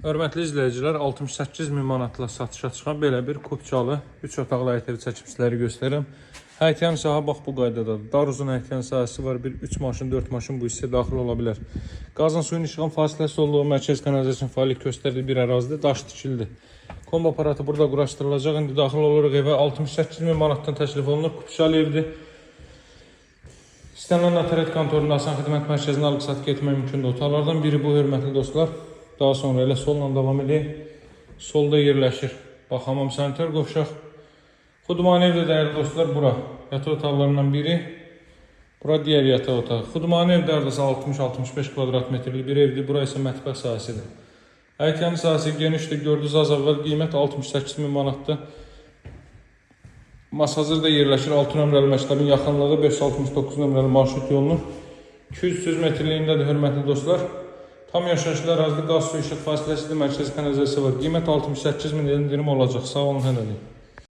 Hörmətli izləyicilər, 68.000 manatla satışa çıxan belə bir kupçalı 3 otaqlı həyətəvi çəkib sizləri göstərirəm. Həyətənin sahə bax bu qaydadadır. Dar uzun həyətənin sahəsi var. 3 maşın, 4 maşın bu hissəyə daxil ola bilər. Qazın suyun işığın fasiləsi olduğu mərkəz kanalizasiya fəaliyyət göstərdiyi bir ərazidə daş tikildi. Kombi aparatı burada quraşdırılacaq. İndi daxil oluruq evə. 68.000 manatdan təklif olunur. Kupçalı evdir. İstənilən notariat kontorunda asan xidmət mərkəzinə alıb-satqı etmək mümkündür. Otaqlardan biri bu, hörmətli dostlar. Daha sonra elə solla davam edək. Solda yerləşir. Bax, hamam sanitar qovşaq. Xudmani evdə dəyərli dostlar, bura yataq otaqlarından biri. Bura digər yataq otağı. Xudmani evdə aradasa 60-65 kvadrat metrli bir evdir. Bura isə mətbəx sahəsidir. Həyətənin sahəsi genişdir. Gördünüz, az əvvəl qiymət 68.000 manatdır. Masazırda yerləşir. 6 nömrəli məktəbin yaxınlığı 569 nömrəli marşrut yolunun 200 metrliyindədir, hörmətli dostlar. Tam yaşayışlı ərazidə qaz su işıq fasiləsidir, mərkəzi kanalizasiya var. Qiymət 68.000 indirim olacaq. Sağ olun, hələlik.